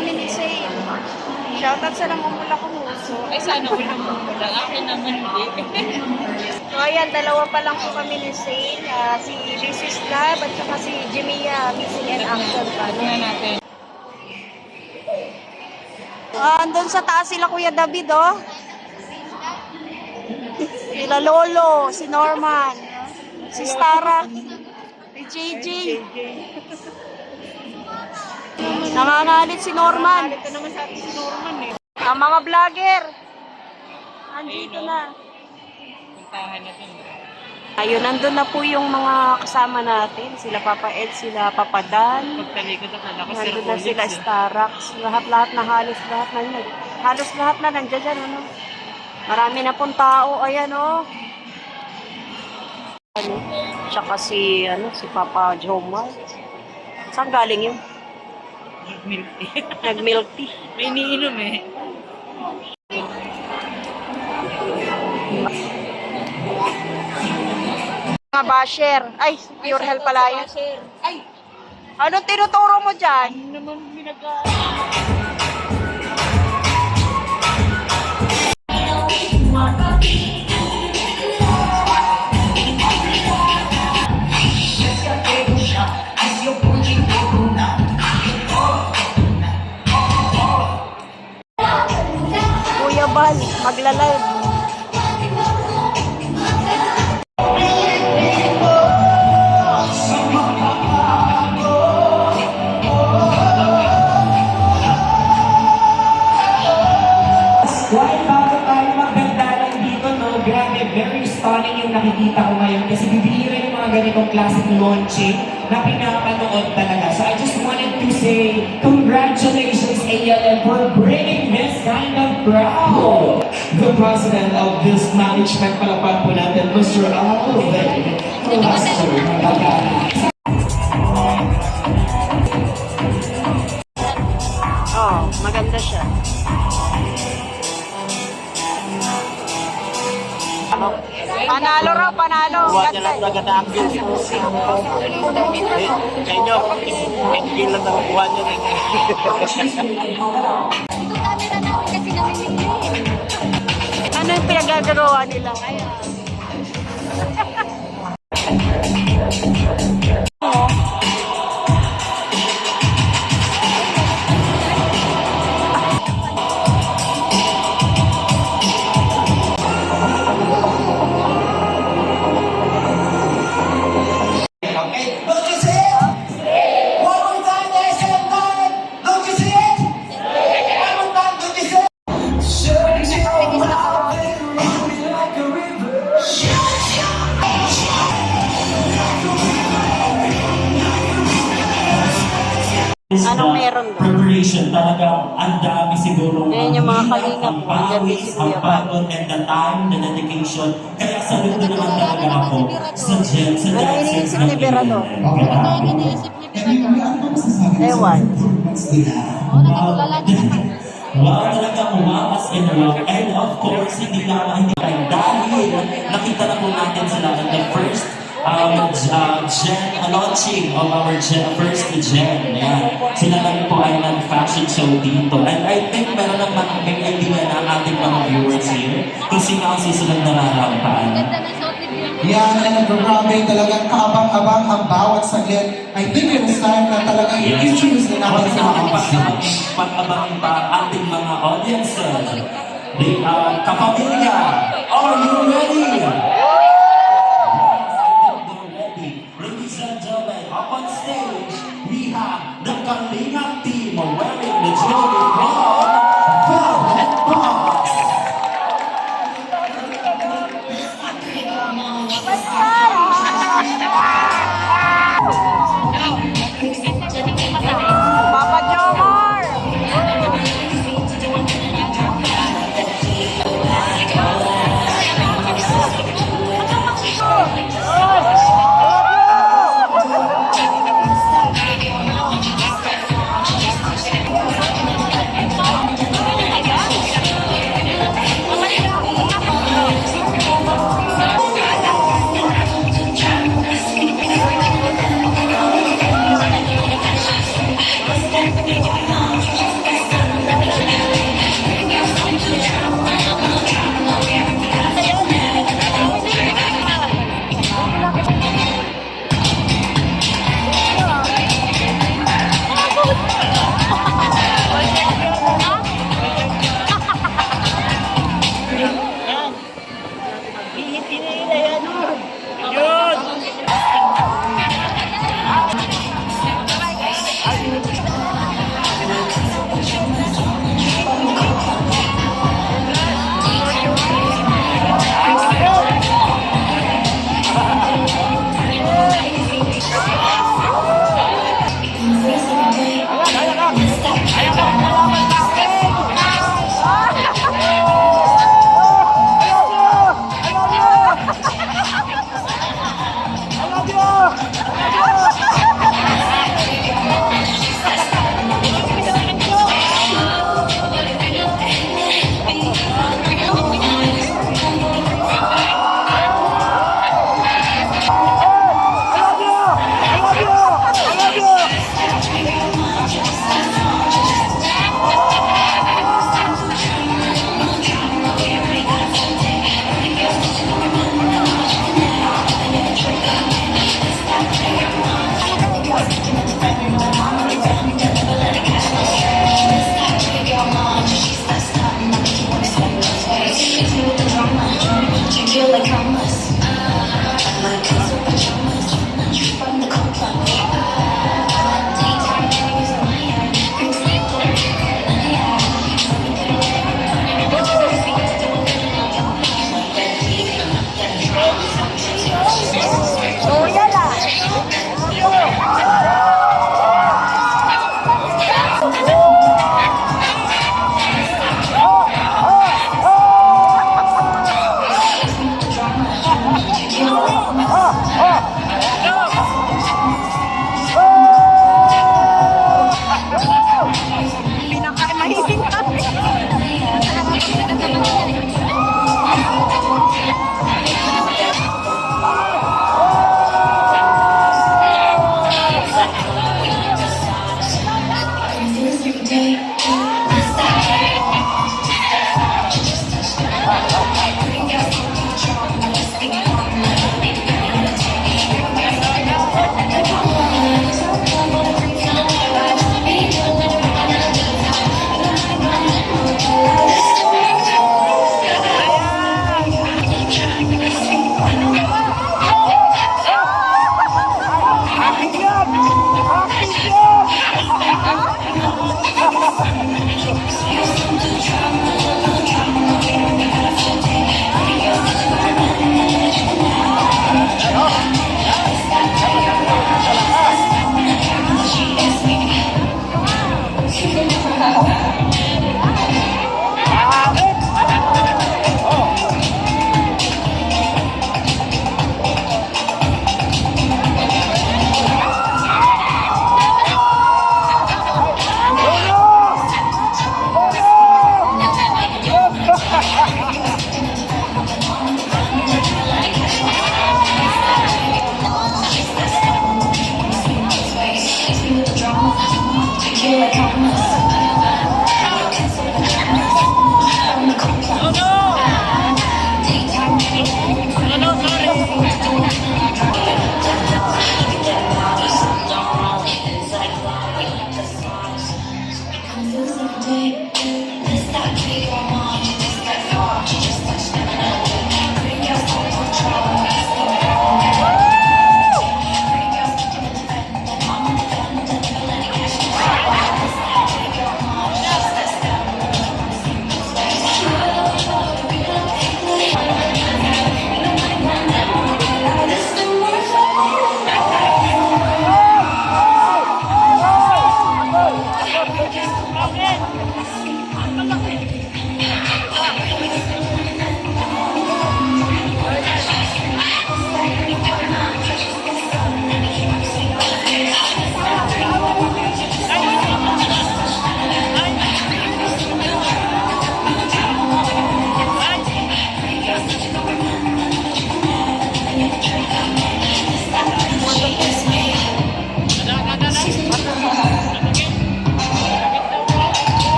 kami ni Say. Shoutout sa namumula kong uso. Ay, sana ko namumula. Akin naman hindi. So, ayan, dalawa pa lang po kami ni Say. Si Mrs. Lab at saka si Jimia, missing in action pa. Tingnan natin. Andun sa taas sila Kuya David, oh. Sila Lolo, si Norman, si Stara, si JJ. Nangangalit si Norman. Ito naman sa atin si Norman eh. Ang mga vlogger. Andito na. Puntahan natin. Ayun, nandun na po yung mga kasama natin. Sila Papa Ed, sila Papa Dan. Pagtalikod ako, nandun Nandun na sila Starax. Lahat na, halos lahat na nandiyan dyan, ano. Marami na pong tao. Ayan, oh. Ano? Tsaka si Papa Jomar. Saan galing yun? Milk tea. Nag-milk tea. May iniinom eh. Mga basher. Ay, pure health pala yun. Ay! Anong tinuturo mo dyan? Ano naman Kuya Bal, magla-live. While bago tayo magdandalan dito, no, grabe, very stunning yung nakikita ko ngayon kasi bibihira yung mga ganitong classic launching na pinapanood talaga. So I just wanted to say, congratulations ALM for bringing this kind of crowd. The president of this management, palapag po natin, Mr. Alvin. Oh, maganda siya. Panalo raw, panalo. Ganda. Sa inyo, hindi lang nakukuha nyo rin. Ano yung pinagagawa nila? Anong meron doon? Preparation talaga, ang dami siguro. Ayan yung mga kalingap ang po. Diyan din pawis, si ang Kuya Bal. pagod, and the time, the dedication. Kaya saludo naman talaga ako sa Jen, sa Ano dancers iniisip ng ni Berador? Okay, Ewan. Wow, talaga umakas and wow. And of course, hindi tayo dahil nakita na po natin sila in the first Gen launching of our first Gen. Ayan. Sila lang po ay nag-fashion show dito. And I think meron ng maraming idea na ang ating mga viewers here kung sino ang susunod na nararamtaan. Yan, and grabe, talagang kaabang-abang ang bawat saglit. I think it is time na talagang i-introduce na natin sa mga audience. Pag-abangin pa ating mga audiences. Kapamilya, are you ready? Ladies and gentlemen, up on stage, we have the Kalingap team wearing the jewelry from Velvet Box. Papa Jomar!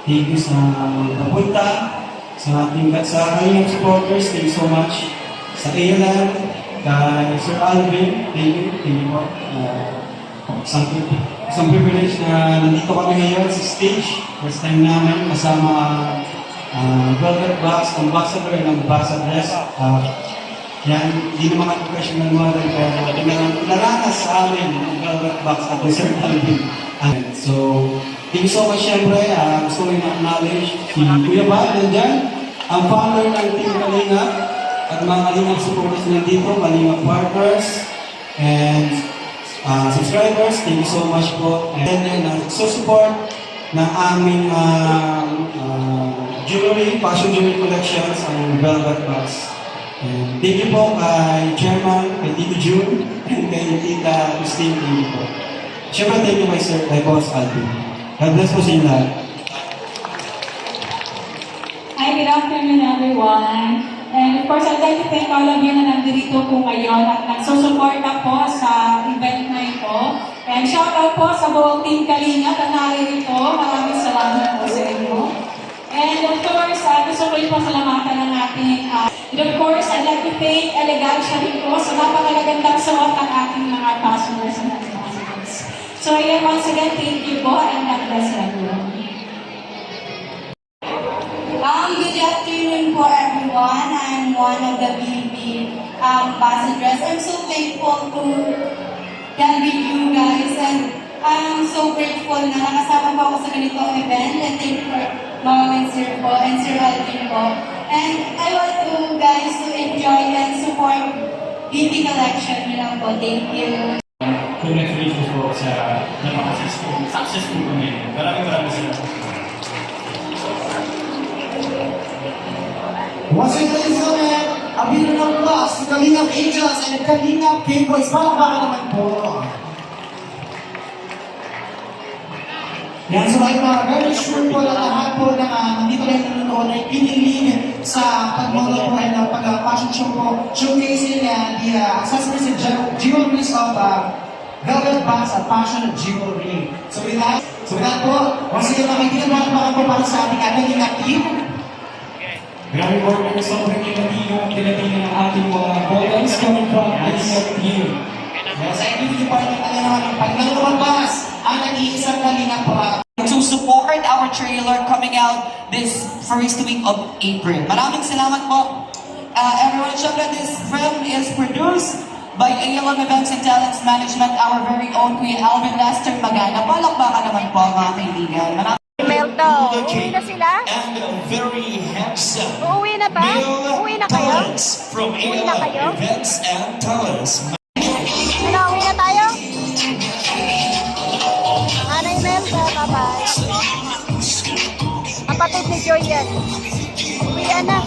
Thank you sa napunta, sa ating kanyang supporters. Thank you so much. Sa Alan, kay Sir Alvin, thank you po. Isang privilege na nandito kami ngayon sa stage. First time namin kasama Velvet Box, ambassador ng Box Address. Yan, hindi naman ako professional model pero naranas sa amin ng Velvet Box at Sir Alvin. So, thank you so much syempre. Gusto ko na-acknowledge si Kuya Bal, nandyan, ang founder ng Team Kalinga at mga Kalingap supporters nandito, Kalingap partners, and subscribers. Thank you so much po. And then, support ng aming jewelry, fashion jewelry collections, ang Velvet Box. And thank you po kay Chairman, kay Tito June, and kay Tita Christine. Thank you po. Siyempre, thank you kay Boss Alvin. God bless po sa inyo lahat. Hi, good afternoon everyone. And of course, I'd like to thank all of you na nandito po ngayon at nagsusuporta po sa event na ito. And shout out po sa buong Team Kalinga na naririto. Maraming salamat po sa inyo. And of course, gusto ko rin po salamatan ng ating and of course, I'd like to thank Elegancia rin po sa napakagandang suot ng ating mga customers and ambassadors. So again, once again, thank you po and God bless everyone. Good afternoon po everyone. I'm one of the BB ambassadors. I'm so thankful to be with you guys and I'm so grateful na nakasama po ako sa ganitong event and thank you for Mom and Sir po and Sir Alvin po. And I want you guys to enjoy and support BB Collection. Yun lang po. Thank you. Congratulations po sa napaka-successful po ngayon. Maraming salamat. Once again, ladies and gentlemen, a bit of applause to Kalingap Angels and Kalingap K-Boys. Palakpakan naman po. Yan, so I'm very sure po na lahat po na nandito lang nanonood ay piniling sa pagmolo po ay ng pag-fashion show po, showcasing the accessories and jewelries of Velvet Box at Fashion Jewelry. So with that po, once again, makikita po para sa ating Kalingap team. Grabe po kami sobrang kinatingin ng ating mga ballers coming from Kalingap team. Sa hindi pa rin naman ang paglalabas ang nag-iisang Kalingap po. To support our trailer coming out this first week of April. Maraming salamat po. Everyone, syempre this film is produced by ALM Events and Talents Management, our very own Kuya Alvin Lester Magana. Palakpakan naman po mga kaibigan. Melto, uuwi na sila? And a very handsome Uuwi na ba? Uuwi na kayo? talents from Uuwi na kayo? ALM Events and Talents. Ano, uwi na tayo? Anay Melto, bye-bye. Kapatid ni Joy yan. Uwian na.